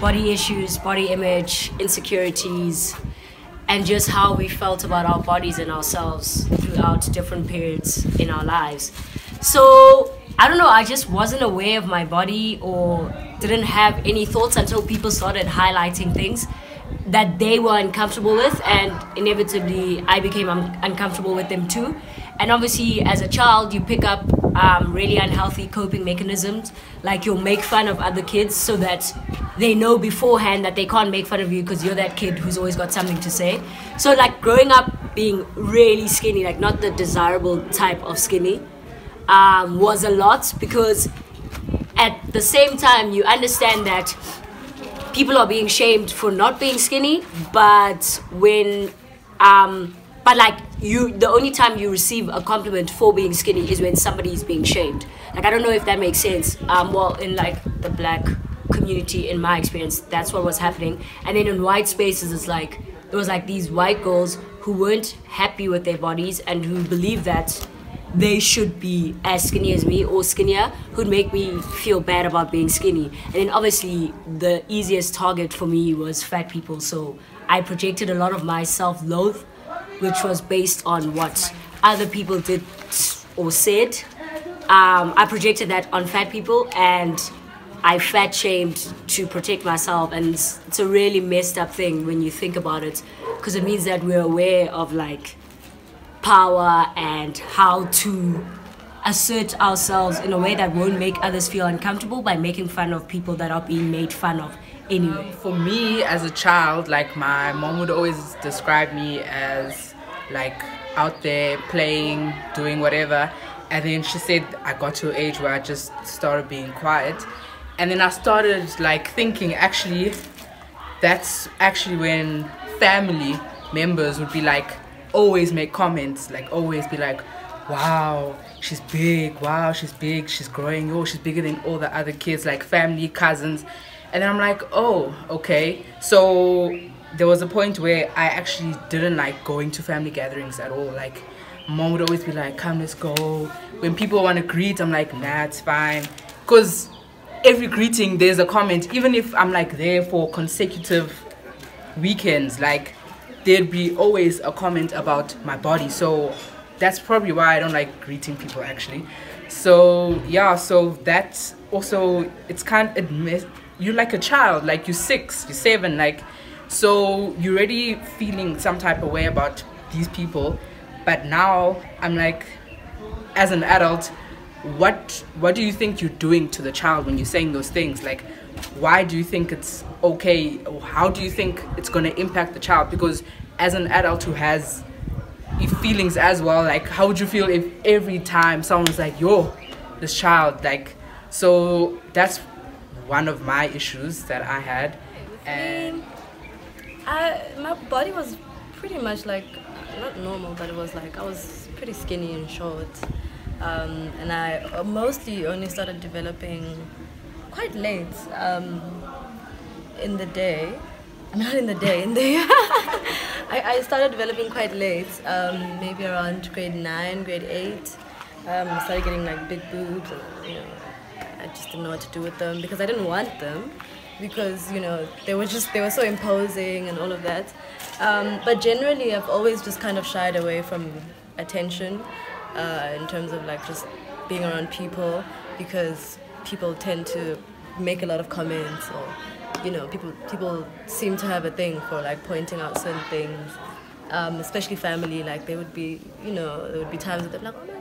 body issues, body image, insecurities, and just how we felt about our bodies and ourselves throughout different periods in our lives. So I don't know, I just wasn't aware of my body or didn't have any thoughts until people started highlighting things that they were uncomfortable with, and inevitably I became uncomfortable with them too. And obviously as a child you pick up really unhealthy coping mechanisms, like you'll make fun of other kids so that they know beforehand that they can't make fun of you because you're that kid who's always got something to say. So like growing up being really skinny, like not the desirable type of skinny, was a lot, because at the same time you understand that people are being shamed for not being skinny, but when like the only time you receive a compliment for being skinny is when somebody is being shamed. Like I don't know if that makes sense. Well, in like the black community, in my experience, that's what was happening. And then in white spaces, it's like there was like these white girls who weren't happy with their bodies and who believed that they should be as skinny as me or skinnier, who'd make me feel bad about being skinny. And then obviously the easiest target for me was fat people, so I projected a lot of my self-loathe, which was based on what other people did or said. I projected that on fat people, and I fat shamed to protect myself. And it's a really messed up thing when you think about it, because it means that we're aware of like power and how to assert ourselves in a way that won't make others feel uncomfortable by making fun of people that are being made fun of anyway. For me as a child, like my mom would always describe me as like out there playing, doing whatever, and then she said I got to an age where I just started being quiet, and then I started like thinking, actually that's actually when family members would be like always make comments, like always be like, wow, she's big, wow, she's big, she's growing, oh, she's bigger than all the other kids, like family, cousins. And then I'm like, oh, okay. So there was a point where I actually didn't like going to family gatherings at all. Like mom would always be like, come, let's go. When people want to greet, I'm like, nah, it's fine. Because every greeting there's a comment, even if I'm like there for consecutive weekends, like there'd be always a comment about my body. So that's probably why I don't like greeting people actually. So yeah, so that's also, it's you're like a child, like you're 6, you're 7, like, so you're already feeling some type of way about these people. But now I'm like, as an adult, what do you think you're doing to the child when you're saying those things? Like, why do you think it's okay, or how do you think it's going to impact the child? Because as an adult who has feelings as well, like how would you feel if every time someone's like, yo, this child, like, so that's one of my issues that I had. And my body was pretty much like, not normal, but it was like I was pretty skinny and short, and I mostly only started developing quite late in the day. Not in the day, in the I started developing quite late, maybe around grade 9, grade 8. I started getting like big boobs, and, you know, I just didn't know what to do with them because I didn't want them, because, you know, they were so imposing and all of that. But generally I've always just kind of shied away from attention in terms of like just being around people, because people tend to make a lot of comments, or, you know, people seem to have a thing for like pointing out certain things, especially family. Like there would be times that they're like, oh my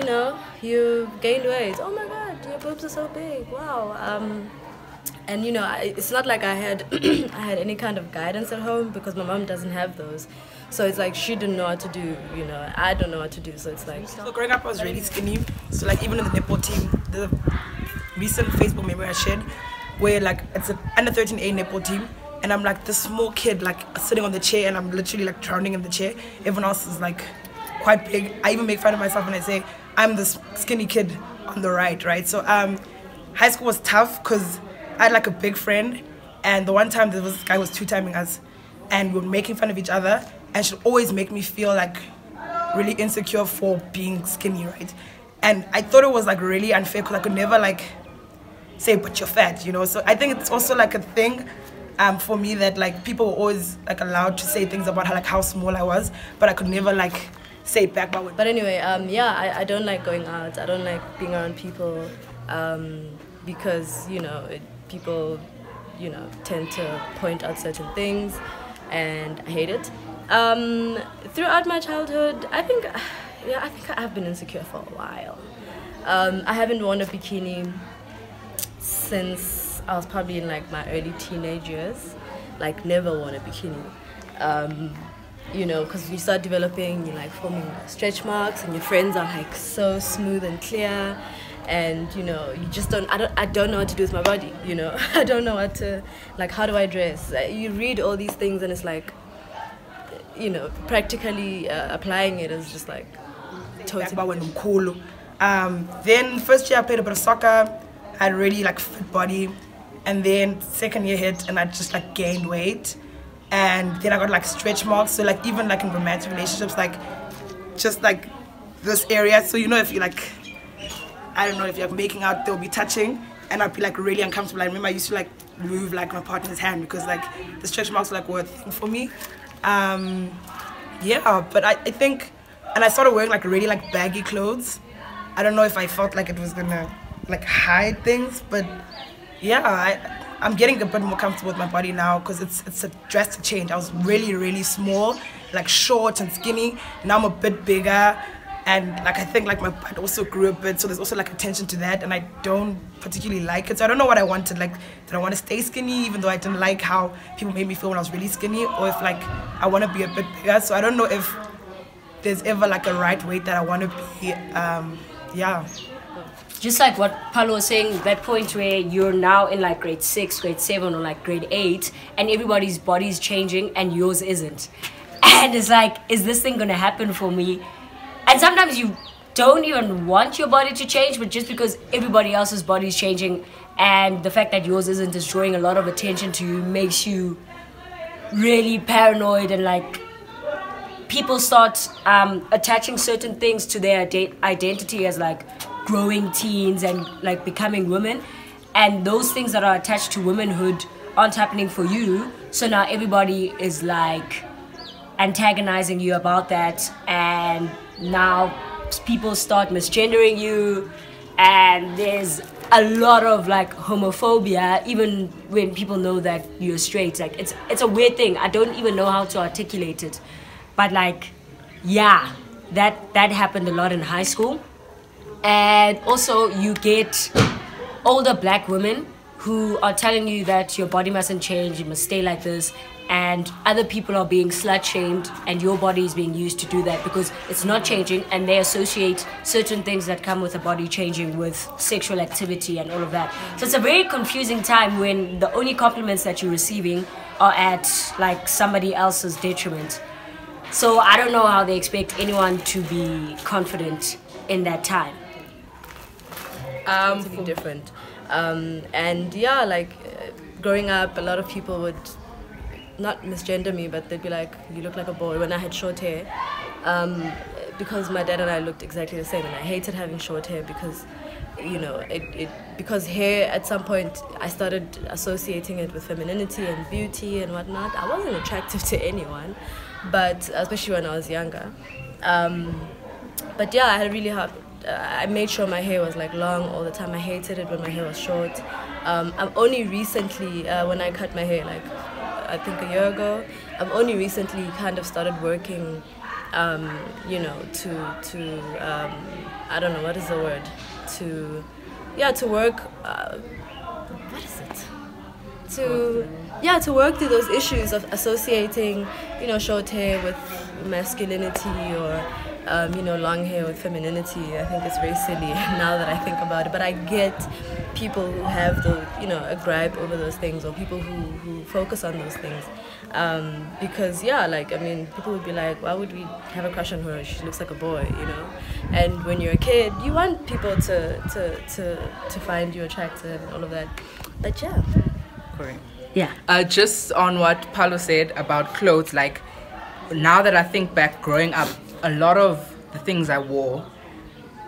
god, you gained weight, oh my god, your boobs are so big, wow. And you know, it's not like I had I had any kind of guidance at home, because my mom doesn't have those. So it's like she didn't know what to do, you know, I don't know what to do. So it's like, so growing up I was really skinny. So like even in the netball team, the recent Facebook memory I shared, where like it's an under 13A netball team, and I'm like this small kid like sitting on the chair, and I'm literally like drowning in the chair. Everyone else is like quite big. I even make fun of myself when I say I'm this skinny kid on the right. So high school was tough because I had like a big friend, and the one time there was this guy who was two-timing us, and we were making fun of each other, and she'd always make me feel like really insecure for being skinny, right? And I thought it was like really unfair, because I could never like say, but you're fat, you know. So I think it's also like a thing for me that like people were always like allowed to say things about how small I was, but I could never like say it back. But anyway, yeah, I don't like going out. I don't like being around people because, you know, people, you know, tend to point out certain things, and I hate it. Throughout my childhood, I think I've been insecure for a while. I haven't worn a bikini since I was probably in like my early teenage years. Like, never worn a bikini. You know, because you start developing, you're like forming stretch marks, and your friends are like so smooth and clear, and you know, you just I don't know what to do with my body, you know. I don't know what to, like, how do I dress? You read all these things and it's like, you know, practically applying it is just like totally. Then first year I played a bit of soccer. I had a really like fit body, and then second year hit and I just like gained weight, and then I got like stretch marks. So like even like in romantic relationships, like just like this area. So you know, if you like, I don't know, if you're making out, they'll be touching, and I'd be like really uncomfortable. I remember I used to like move like my partner's hand because like the stretch marks like were a thing for me. Yeah, but I think, and I started wearing like really like baggy clothes. I don't know if I felt like it was gonna like hide things, but yeah, I'm getting a bit more comfortable with my body now because it's a drastic change. I was really small, like short and skinny. Now I'm a bit bigger, and like I think like my butt also grew a bit, so there's also like attention to that, and I don't particularly like it. So I don't know what I wanted. Like, did I want to stay skinny even though I didn't like how people made me feel when I was really skinny, or if like I want to be a bit bigger? So I don't know if there's ever like a right weight that I want to be. Yeah. Just like what Palo was saying, that point where you're now in like grade 6, grade 7, or like grade 8, and everybody's body's changing and yours isn't. And it's like, is this thing gonna happen for me? And sometimes you don't even want your body to change, but just because everybody else's body's changing and the fact that yours isn't is drawing a lot of attention to you makes you really paranoid, and like people start attaching certain things to their identity as like growing teens and like becoming women, and those things that are attached to womanhood aren't happening for you. So now everybody is like antagonizing you about that, and now people start misgendering you, and there's a lot of like homophobia even when people know that you're straight. Like it's a weird thing. I don't even know how to articulate it, but like, yeah, that happened a lot in high school. And also you get older black women who are telling you that your body mustn't change, you must stay like this, and other people are being slut shamed and your body is being used to do that because it's not changing, and they associate certain things that come with a body changing with sexual activity and all of that. So it's a very confusing time when the only compliments that you're receiving are at like somebody else's detriment. So I don't know how they expect anyone to be confident in that time. Totally different. And yeah, like growing up, a lot of people would not misgender me, but they'd be like, you look like a boy, when I had short hair. Because my dad and I looked exactly the same, and I hated having short hair because, you know, because hair at some point I started associating it with femininity and beauty and whatnot. I wasn't attractive to anyone, but especially when I was younger. But yeah, I had a really hard. I made sure my hair was like long all the time. I hated it when my hair was short. I've only recently, when I cut my hair, like I think a year ago, I've only recently kind of started working, you know, to I don't know, what is the word? To work, what is it? To work through those issues of associating, you know, short hair with masculinity, or you know, long hair with femininity. I think it's very silly now that I think about it. But I get people who have the, you know, a gripe over those things, or people who focus on those things. Because yeah, like, I mean, people would be like, why would we have a crush on her? She looks like a boy, you know. And when you're a kid, you want people to find you attractive and all of that. But yeah. Correct. Yeah. Just on what Palo said about clothes, like now that I think back, growing up, a lot of the things I wore,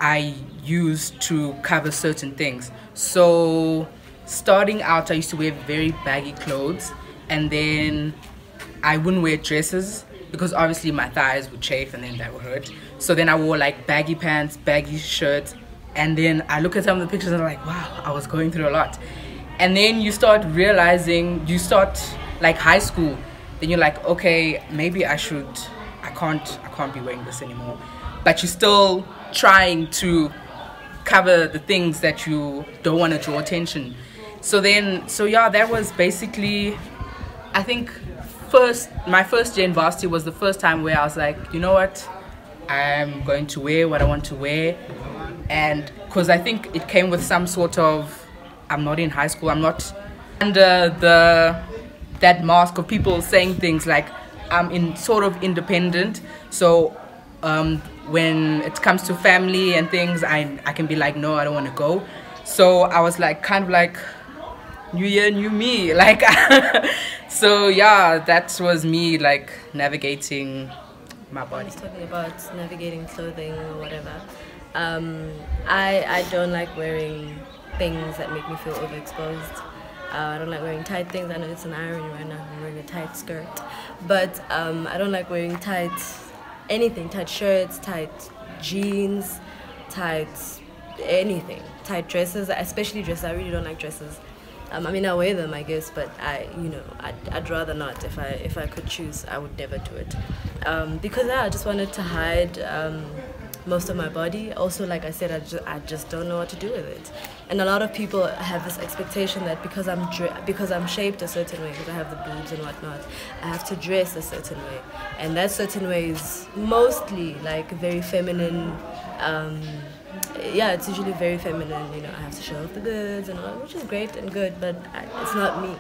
I used to cover certain things. So starting out, I used to wear very baggy clothes, and then I wouldn't wear dresses because obviously my thighs would chafe and then that would hurt. So then I wore like baggy pants, baggy shirts, and then I look at some of the pictures and I'm like, wow, I was going through a lot. And then you start realizing, you start like high school, then you're like, okay, maybe I can't be wearing this anymore. But you're still trying to cover the things that you don't want to draw attention. So yeah, that was basically, I think my first year in varsity was the first time where I was like, you know what, I'm going to wear what I want to wear. And because I think it came with some sort of, I'm not in high school, I'm not under that mask of people saying things like I'm in sort of independent. So when it comes to family and things, I can be like, no, I don't want to go. So I was like, kind of like, new year, new me, like. So yeah, that was me like navigating my body. I was talking about navigating clothing or whatever. I don't like wearing things that make me feel overexposed. I don't like wearing tight things. I know it's an irony right now, I'm wearing a tight skirt. But I don't like wearing tight shirts, tight jeans, tight anything. Tight dresses, especially dresses. I really don't like dresses. I mean, I wear them, I guess, but I'd rather not. If I could choose, I would never do it. Because I just wanted to hide most of my body. Also, like I said, I just don't know what to do with it. And a lot of people have this expectation that because I'm shaped a certain way, because I have the boobs and whatnot, I have to dress a certain way. And that certain way is mostly like very feminine. Yeah, it's usually very feminine. You know, I have to show off the goods and all, which is great and good, but it's not me.